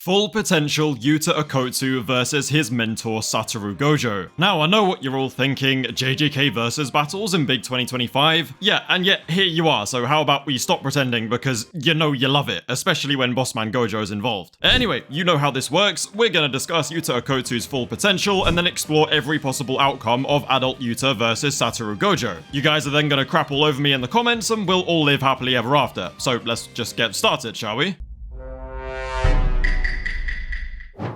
Full Potential Yuta Okkotsu versus his mentor Satoru Gojo. Now, I know what you're all thinking, JJK versus battles in big 2025? Yeah, and yet here you are, so how about we stop pretending because you know you love it, especially when Bossman Gojo is involved. Anyway, you know how this works, we're gonna discuss Yuta Okkotsu's full potential and then explore every possible outcome of adult Yuta versus Satoru Gojo. You guys are then gonna crap all over me in the comments and we'll all live happily ever after. So let's just get started, shall we?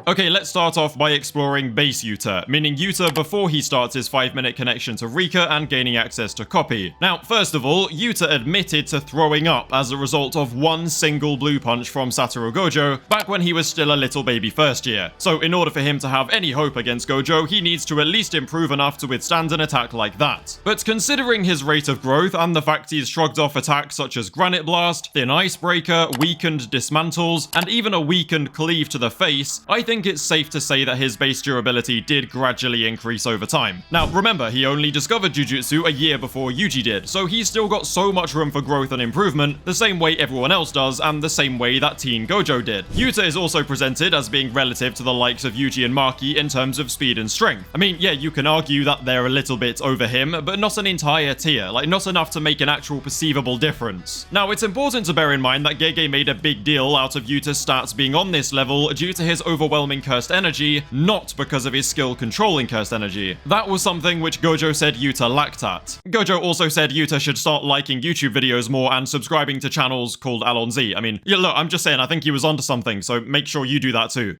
Okay, let's start off by exploring base Yuta, meaning Yuta before he starts his 5-minute connection to Rika and gaining access to Copy. Now, first of all, Yuta admitted to throwing up as a result of one single blue punch from Satoru Gojo back when he was still a little baby first year. So in order for him to have any hope against Gojo, he needs to at least improve enough to withstand an attack like that. But considering his rate of growth and the fact he's shrugged off attacks such as Granite Blast, Thin Icebreaker, weakened Dismantles, and even a weakened Cleave to the face, I think it's safe to say that his base durability did gradually increase over time. Now, remember, he only discovered Jujutsu a year before Yuji did, so he's still got so much room for growth and improvement, the same way everyone else does, and the same way that Teen Gojo did. Yuta is also presented as being relative to the likes of Yuji and Maki in terms of speed and strength. I mean, yeah, you can argue that they're a little bit over him, but not an entire tier, like not enough to make an actual perceivable difference. Now, it's important to bear in mind that Gege made a big deal out of Yuta's stats being on this level due to his overwhelming cursed energy, not because of his skill controlling cursed energy. That was something which Gojo said Yuta lacked at. Gojo also said Yuta should start liking YouTube videos more and subscribing to channels called Allons-Y. I mean, yeah, look, I'm just saying, I think he was onto something, so make sure you do that too.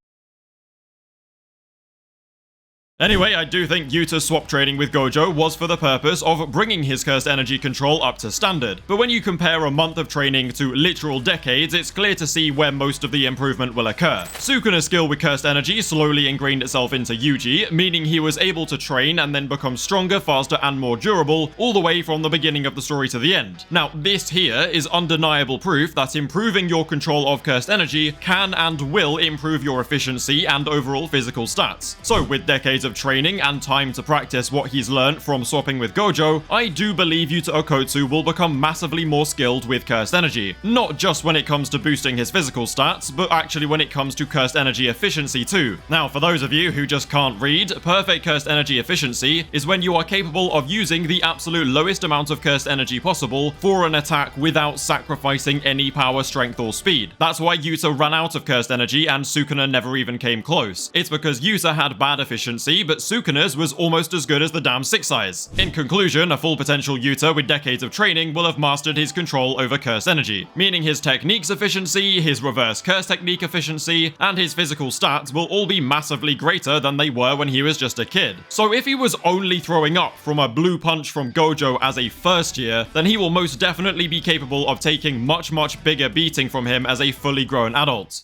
Anyway, I do think Yuta's swap training with Gojo was for the purpose of bringing his cursed energy control up to standard. But when you compare a month of training to literal decades, it's clear to see where most of the improvement will occur. Sukuna's skill with cursed energy slowly ingrained itself into Yuji, meaning he was able to train and then become stronger, faster, and more durable, all the way from the beginning of the story to the end. Now, this here is undeniable proof that improving your control of cursed energy can and will improve your efficiency and overall physical stats. So, with decades of training and time to practice what he's learned from swapping with Gojo, I do believe Yuta Okkotsu will become massively more skilled with cursed energy. Not just when it comes to boosting his physical stats, but actually when it comes to cursed energy efficiency too. Now, for those of you who just can't read, perfect cursed energy efficiency is when you are capable of using the absolute lowest amount of cursed energy possible for an attack without sacrificing any power, strength, or speed. That's why Yuta ran out of cursed energy and Sukuna never even came close. It's because Yuta had bad efficiency, but Sukuna's was almost as good as the damn 6 size. In conclusion, a full potential Yuta with decades of training will have mastered his control over cursed energy, meaning his techniques efficiency, his reverse curse technique efficiency, and his physical stats will all be massively greater than they were when he was just a kid. So if he was only throwing up from a blue punch from Gojo as a first year, then he will most definitely be capable of taking much bigger beating from him as a fully grown adult.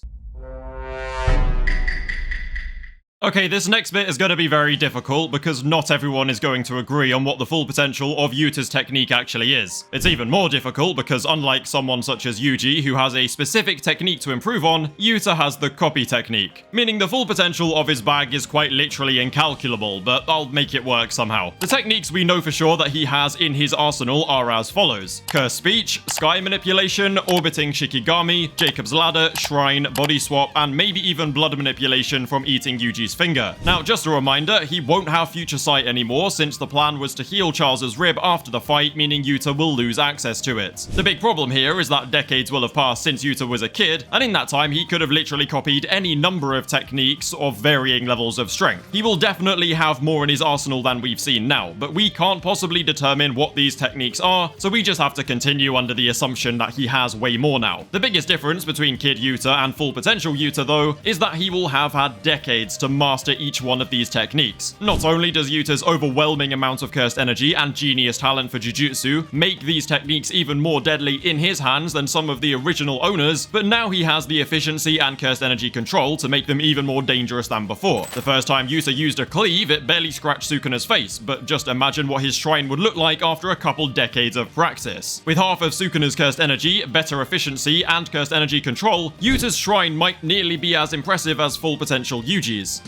Okay, this next bit is going to be very difficult because not everyone is going to agree on what the full potential of Yuta's technique actually is. It's even more difficult because unlike someone such as Yuji who has a specific technique to improve on, Yuta has the copy technique, meaning the full potential of his bag is quite literally incalculable, but I'll make it work somehow. The techniques we know for sure that he has in his arsenal are as follows: Curse Speech, Sky Manipulation, Orbiting Shikigami, Jacob's Ladder, Shrine, Body Swap, and maybe even Blood Manipulation from eating Yuji's finger. Now, just a reminder, he won't have Future Sight anymore since the plan was to heal Charles's rib after the fight, meaning Yuta will lose access to it. The big problem here is that decades will have passed since Yuta was a kid, and in that time he could have literally copied any number of techniques of varying levels of strength. He will definitely have more in his arsenal than we've seen now, but we can't possibly determine what these techniques are, so we just have to continue under the assumption that he has way more now. The biggest difference between Kid Yuta and Full Potential Yuta, though, is that he will have had decades to master each one of these techniques. Not only does Yuta's overwhelming amount of cursed energy and genius talent for Jujutsu make these techniques even more deadly in his hands than some of the original owners, but now he has the efficiency and cursed energy control to make them even more dangerous than before. The first time Yuta used a cleave, it barely scratched Sukuna's face, but just imagine what his shrine would look like after a couple decades of practice. With half of Sukuna's cursed energy, better efficiency, and cursed energy control, Yuta's shrine might nearly be as impressive as Full Potential Yuji's.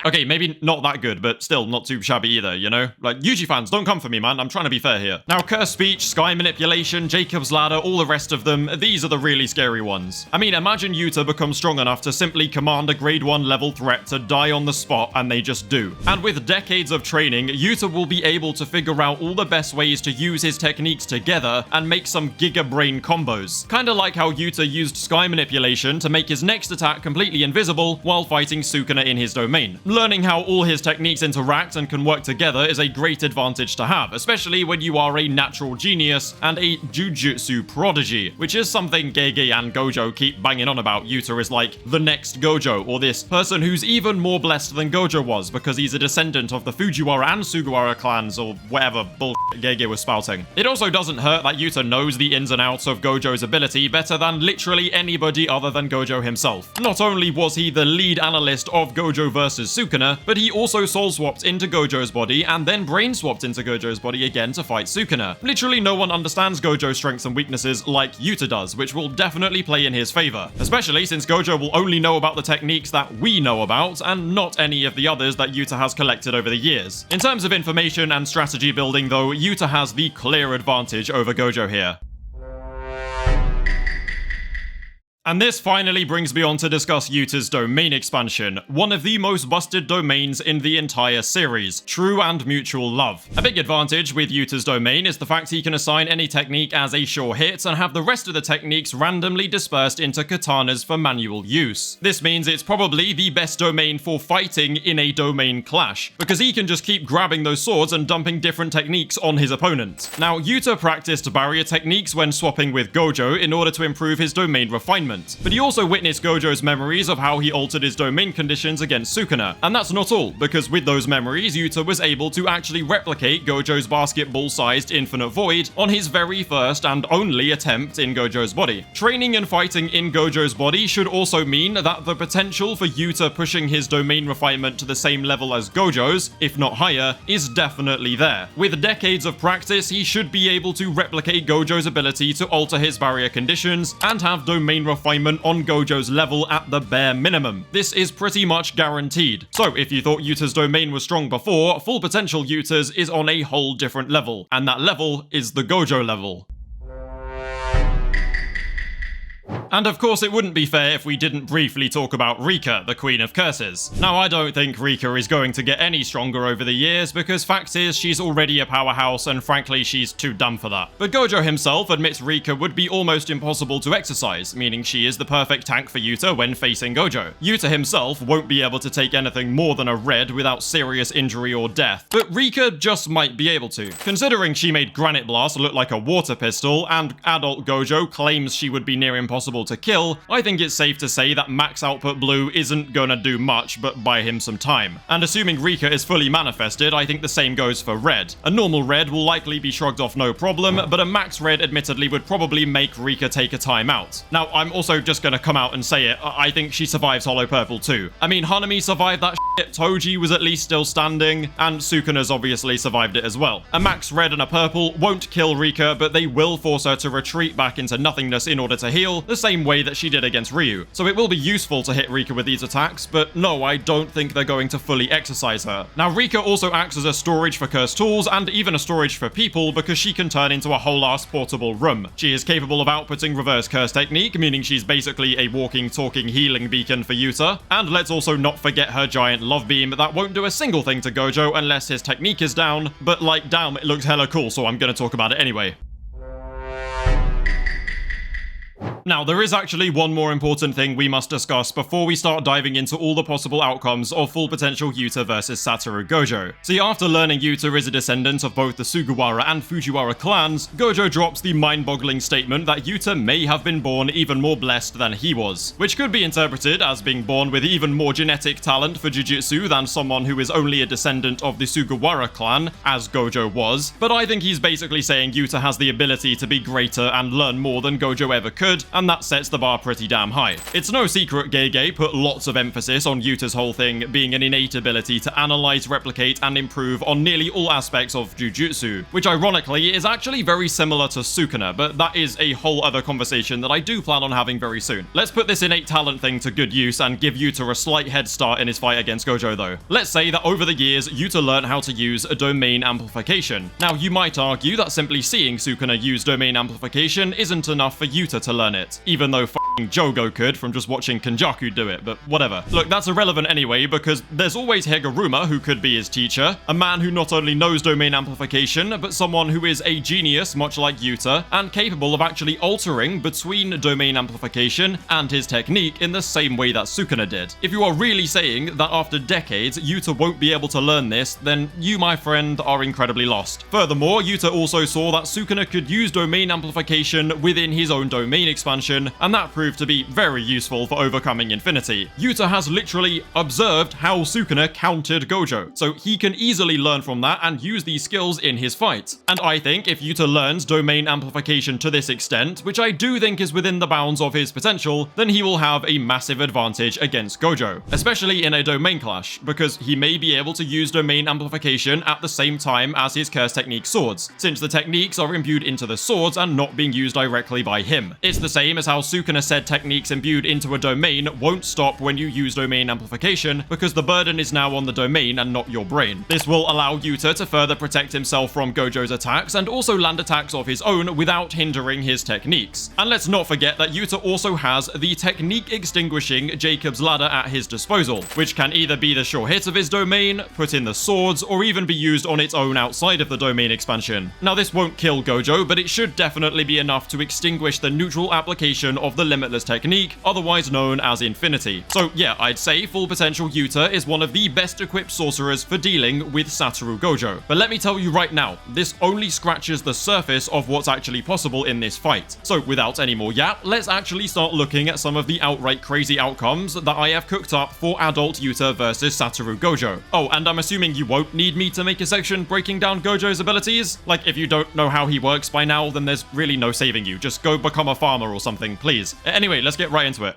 Okay, maybe not that good, but still not too shabby either, you know? Like, Yuji fans, don't come for me, man. I'm trying to be fair here. Now, Curse Speech, Sky Manipulation, Jacob's Ladder, all the rest of them, these are the really scary ones. I mean, imagine Yuta becomes strong enough to simply command a grade 1 level threat to die on the spot, and they just do. And with decades of training, Yuta will be able to figure out all the best ways to use his techniques together and make some Giga Brain combos. Kinda like how Yuta used Sky Manipulation to make his next attack completely invisible while fighting Sukuna in his domain. Learning how all his techniques interact and can work together is a great advantage to have, especially when you are a natural genius and a Jujutsu prodigy, which is something Gege and Gojo keep banging on about. Yuta is like the next Gojo, or this person who's even more blessed than Gojo was because he's a descendant of the Fujiwara and Sugawara clans, or whatever bullshit Gege was spouting. It also doesn't hurt that Yuta knows the ins and outs of Gojo's ability better than literally anybody other than Gojo himself. Not only was he the lead analyst of Gojo vs Sukuna, but he also soul swapped into Gojo's body and then brain swapped into Gojo's body again to fight Sukuna. Literally no one understands Gojo's strengths and weaknesses like Yuta does, which will definitely play in his favor, especially since Gojo will only know about the techniques that we know about and not any of the others that Yuta has collected over the years. In terms of information and strategy building though, Yuta has the clear advantage over Gojo here. And this finally brings me on to discuss Yuta's domain expansion, one of the most busted domains in the entire series, True and Mutual Love. A big advantage with Yuta's domain is the fact he can assign any technique as a sure hit and have the rest of the techniques randomly dispersed into katanas for manual use. This means it's probably the best domain for fighting in a domain clash, because he can just keep grabbing those swords and dumping different techniques on his opponent. Now, Yuta practiced barrier techniques when swapping with Gojo in order to improve his domain refinement. But he also witnessed Gojo's memories of how he altered his domain conditions against Sukuna. And that's not all, because with those memories, Yuta was able to actually replicate Gojo's basketball-sized Infinite Void on his very first and only attempt in Gojo's body. Training and fighting in Gojo's body should also mean that the potential for Yuta pushing his domain refinement to the same level as Gojo's, if not higher, is definitely there. With decades of practice, he should be able to replicate Gojo's ability to alter his barrier conditions and have domain refinement on Gojo's level at the bare minimum. This is pretty much guaranteed. So if you thought Yuta's domain was strong before, Full Potential Yuta's is on a whole different level, and that level is the Gojo level. And of course, it wouldn't be fair if we didn't briefly talk about Rika, the Queen of Curses. Now, I don't think Rika is going to get any stronger over the years, because fact is, she's already a powerhouse, and frankly, she's too dumb for that. But Gojo himself admits Rika would be almost impossible to exercise, meaning she is the perfect tank for Yuta when facing Gojo. Yuta himself won't be able to take anything more than a red without serious injury or death, but Rika just might be able to. Considering she made Granite Blast look like a water pistol, and adult Gojo claims she would be near impossible to kill, I think it's safe to say that max output blue isn't gonna do much but buy him some time. And assuming Rika is fully manifested, I think the same goes for red. A normal red will likely be shrugged off no problem, but a max red admittedly would probably make Rika take a time out. Now, I'm also just gonna come out and say it, I think she survives Hollow Purple too. I mean, Hanami survived that shit, Toji was at least still standing, and Sukuna's obviously survived it as well. A max red and a purple won't kill Rika, but they will force her to retreat back into nothingness in order to heal, the same way that she did against Ryu. So it will be useful to hit Rika with these attacks, but no, I don't think they're going to fully exercise her. Now, Rika also acts as a storage for cursed tools, and even a storage for people, because she can turn into a whole-ass portable room. She is capable of outputting reverse curse technique, meaning she's basically a walking, talking healing beacon for Yuta. And let's also not forget her giant love beam that won't do a single thing to Gojo unless his technique is down, but like, damn, it looks hella cool, so I'm gonna talk about it anyway. Now, there is actually one more important thing we must discuss before we start diving into all the possible outcomes of Full Potential Yuta versus Satoru Gojo. See, after learning Yuta is a descendant of both the Sugawara and Fujiwara clans, Gojo drops the mind-boggling statement that Yuta may have been born even more blessed than he was, which could be interpreted as being born with even more genetic talent for Jujutsu than someone who is only a descendant of the Sugawara clan, as Gojo was, but I think he's basically saying Yuta has the ability to be greater and learn more than Gojo ever could, and that sets the bar pretty damn high. It's no secret Gege put lots of emphasis on Yuta's whole thing being an innate ability to analyze, replicate, and improve on nearly all aspects of Jujutsu, which ironically is actually very similar to Sukuna, but that is a whole other conversation that I do plan on having very soon. Let's put this innate talent thing to good use and give Yuta a slight head start in his fight against Gojo though. Let's say that over the years, Yuta learned how to use a domain amplification. Now you might argue that simply seeing Sukuna use domain amplification isn't enough for Yuta to learn it, even though Jogo could from just watching Kenjaku do it, but whatever. Look, that's irrelevant anyway, because there's always Higuruma who could be his teacher, a man who not only knows domain amplification, but someone who is a genius much like Yuta, and capable of actually altering between domain amplification and his technique in the same way that Sukuna did. If you are really saying that after decades Yuta won't be able to learn this, then you, my friend, are incredibly lost. Furthermore, Yuta also saw that Sukuna could use domain amplification within his own domain expansion, and that proved to be very useful for overcoming Infinity. Yuta has literally observed how Sukuna countered Gojo, so he can easily learn from that and use these skills in his fight. And I think if Yuta learns domain amplification to this extent, which I do think is within the bounds of his potential, then he will have a massive advantage against Gojo, especially in a domain clash, because he may be able to use domain amplification at the same time as his curse technique swords, since the techniques are imbued into the swords and not being used directly by him. It's the same as how Sukuna said techniques imbued into a domain won't stop when you use domain amplification, because the burden is now on the domain and not your brain. This will allow Yuta to further protect himself from Gojo's attacks and also land attacks of his own without hindering his techniques. And let's not forget that Yuta also has the technique extinguishing Jacob's ladder at his disposal, which can either be the sure hit of his domain, put in the swords, or even be used on its own outside of the domain expansion. Now this won't kill Gojo, but it should definitely be enough to extinguish the neutral application of the limitless technique, otherwise known as Infinity. So yeah, I'd say Full Potential Yuta is one of the best equipped sorcerers for dealing with Satoru Gojo. But let me tell you right now, this only scratches the surface of what's actually possible in this fight. So without any more yap, let's actually start looking at some of the outright crazy outcomes that I have cooked up for adult Yuta versus Satoru Gojo. Oh, and I'm assuming you won't need me to make a section breaking down Gojo's abilities? Like, if you don't know how he works by now, then there's really no saving you. Just go become a farmer or something, please. Anyway, let's get right into it.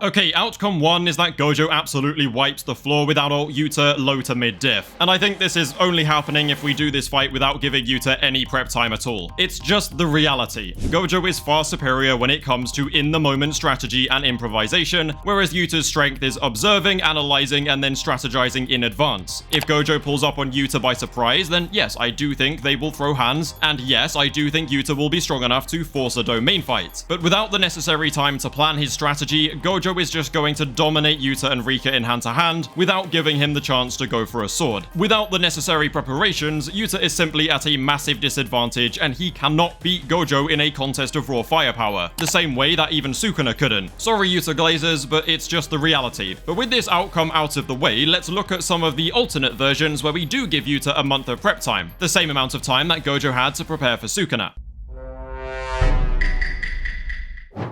Okay, outcome 1 is that Gojo absolutely wipes the floor with adult Yuta low to mid diff. And I think this is only happening if we do this fight without giving Yuta any prep time at all. It's just the reality. Gojo is far superior when it comes to in-the-moment strategy and improvisation, whereas Yuta's strength is observing, analyzing, and then strategizing in advance. If Gojo pulls up on Yuta by surprise, then yes, I do think they will throw hands, and yes, I do think Yuta will be strong enough to force a domain fight. But without the necessary time to plan his strategy, Gojo is just going to dominate Yuta and Rika in hand-to-hand without giving him the chance to go for a sword. Without the necessary preparations, Yuta is simply at a massive disadvantage and he cannot beat Gojo in a contest of raw firepower, the same way that even Sukuna couldn't. Sorry Yuta Glazers, but it's just the reality. But with this outcome out of the way, let's look at some of the alternate versions where we do give Yuta a month of prep time, the same amount of time that Gojo had to prepare for Sukuna.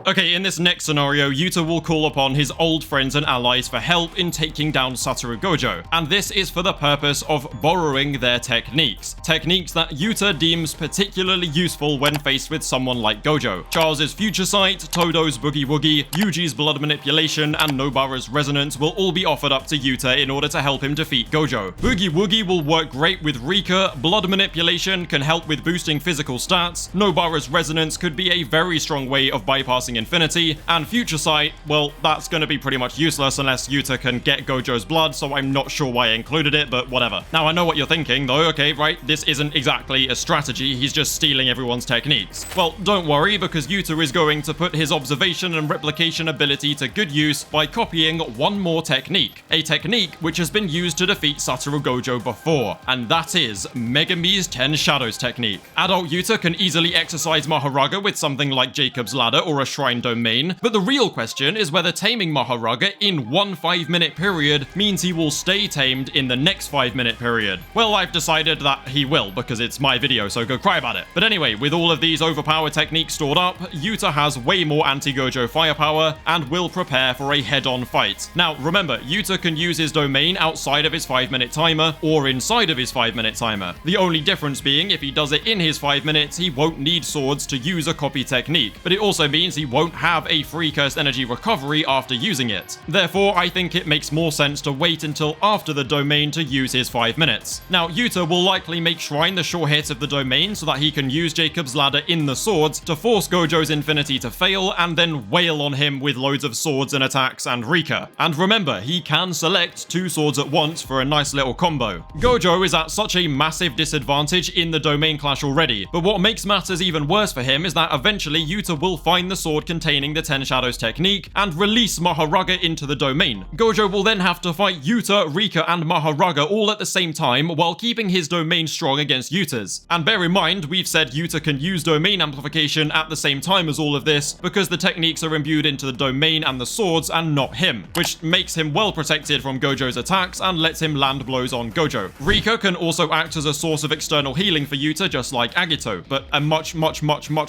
Okay, in this next scenario, Yuta will call upon his old friends and allies for help in taking down Satoru Gojo, and this is for the purpose of borrowing their techniques. Techniques that Yuta deems particularly useful when faced with someone like Gojo. Charles' Future Sight, Todo's Boogie Woogie, Yuji's Blood Manipulation, and Nobara's Resonance will all be offered up to Yuta in order to help him defeat Gojo. Boogie Woogie will work great with Rika, Blood Manipulation can help with boosting physical stats, Nobara's Resonance could be a very strong way of bypassing Infinity, and Future Sight, well, that's going to be pretty much useless unless Yuta can get Gojo's blood, so I'm not sure why I included it, but whatever. Now, I know what you're thinking, though, okay, right, this isn't exactly a strategy, he's just stealing everyone's techniques. Well, don't worry, because Yuta is going to put his observation and replication ability to good use by copying one more technique. A technique which has been used to defeat Satoru Gojo before, and that is Megumi's 10 Shadows technique. Adult Yuta can easily exercise Maharaga with something like Jacob's Ladder or a Shrine domain, but the real question is whether taming Mahoraga in one 5-minute period means he will stay tamed in the next 5-minute period. Well, I've decided that he will, because it's my video, so go cry about it. But anyway, with all of these overpowered techniques stored up, Yuta has way more anti-Gojo firepower and will prepare for a head-on fight. Now, remember, Yuta can use his domain outside of his 5-minute timer or inside of his 5-minute timer. The only difference being if he does it in his 5 minutes, he won't need swords to use a copy technique, but it also means he won't have a free cursed energy recovery after using it. Therefore, I think it makes more sense to wait until after the domain to use his 5 minutes. Now, Yuta will likely make Shrine the sure hit of the domain so that he can use Jacob's Ladder in the swords to force Gojo's Infinity to fail and then wail on him with loads of swords and attacks and Rika. And remember, he can select 2 swords at once for a nice little combo. Gojo is at such a massive disadvantage in the domain clash already, but what makes matters even worse for him is that eventually Yuta will find the sword containing the 10 Shadows technique and release Mahoraga into the domain. Gojo will then have to fight Yuta, Rika, and Mahoraga all at the same time while keeping his domain strong against Yuta's. And bear in mind, we've said Yuta can use domain amplification at the same time as all of this because the techniques are imbued into the domain and the swords and not him, which makes him well protected from Gojo's attacks and lets him land blows on Gojo. Rika can also act as a source of external healing for Yuta, just like Agito, but a much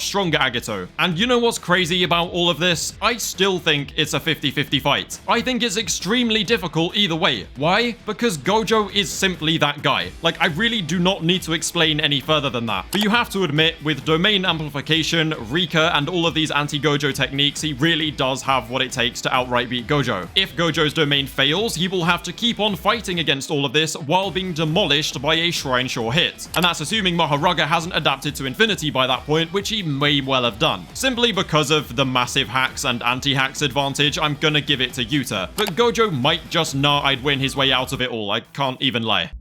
stronger Agito. And you know what's crazy about all of this? I still think it's a 50-50 fight. I think it's extremely difficult either way. Why? Because Gojo is simply that guy. Like, I really do not need to explain any further than that. But you have to admit, with domain amplification, Rika, and all of these anti-Gojo techniques, he really does have what it takes to outright beat Gojo. If Gojo's domain fails, he will have to keep on fighting against all of this while being demolished by a Shrine sure hit. And that's assuming Mahoraga hasn't adapted to Infinity by that point, which he may well have done. Simply because of the massive hacks and anti-hacks advantage, I'm gonna give it to Yuta. But Gojo might just I'd win his way out of it all, I can't even lie.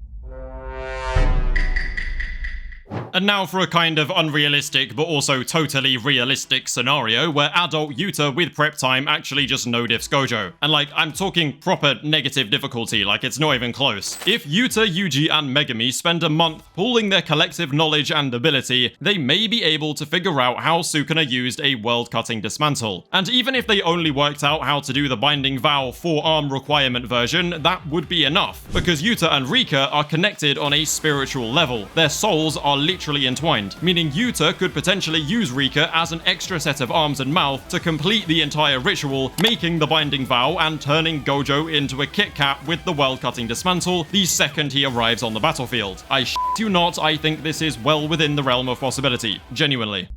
And now for a kind of unrealistic but also totally realistic scenario where adult Yuta with prep time actually just no-diffs Gojo. And like, I'm talking proper negative difficulty, like it's not even close. If Yuta, Yuji, and Megami spend a month pooling their collective knowledge and ability, they may be able to figure out how Sukuna used a world-cutting dismantle. And even if they only worked out how to do the Binding Vow 4-arm requirement version, that would be enough, because Yuta and Rika are connected on a spiritual level. Their souls are literally entwined, meaning Yuta could potentially use Rika as an extra set of arms and mouth to complete the entire ritual, making the Binding Vow and turning Gojo into a Kit Kat with the world-cutting dismantle the second he arrives on the battlefield. I shit you not, I think this is well within the realm of possibility. Genuinely.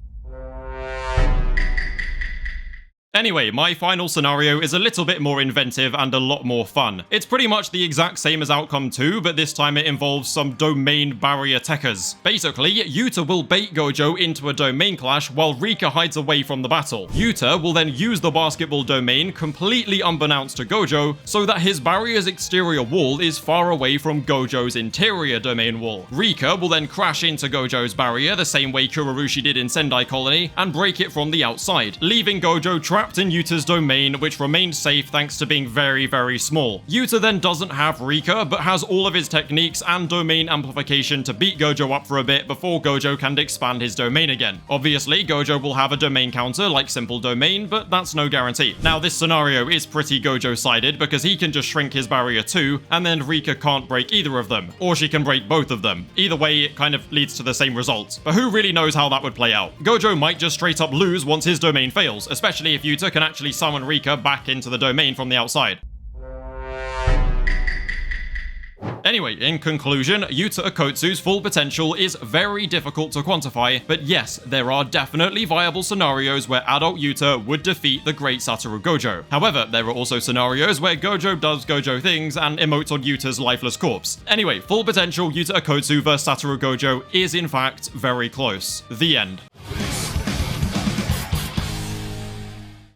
Anyway, my final scenario is a little bit more inventive and a lot more fun. It's pretty much the exact same as Outcome 2, but this time it involves some domain barrier techers. Basically, Yuta will bait Gojo into a domain clash while Rika hides away from the battle. Yuta will then use the basketball domain completely unbeknownst to Gojo, so that his barrier's exterior wall is far away from Gojo's interior domain wall. Rika will then crash into Gojo's barrier the same way Kurorushi did in Sendai Colony and break it from the outside, leaving Gojo trapped in Yuta's domain, which remained safe thanks to being very small. Yuta then doesn't have Rika, but has all of his techniques and domain amplification to beat Gojo up for a bit before Gojo can expand his domain again. Obviously, Gojo will have a domain counter like simple domain, but that's no guarantee. Now, this scenario is pretty Gojo-sided because he can just shrink his barrier too, and then Rika can't break either of them, or she can break both of them. Either way, it kind of leads to the same result, but who really knows how that would play out? Gojo might just straight up lose once his domain fails, especially if Yuta can actually summon Rika back into the domain from the outside. Anyway, in conclusion, Yuta Okkotsu's full potential is very difficult to quantify, but yes, there are definitely viable scenarios where adult Yuta would defeat the great Satoru Gojo. However, there are also scenarios where Gojo does Gojo things and emotes on Yuta's lifeless corpse. Anyway, full potential Yuta Okkotsu vs Satoru Gojo is in fact very close. The end.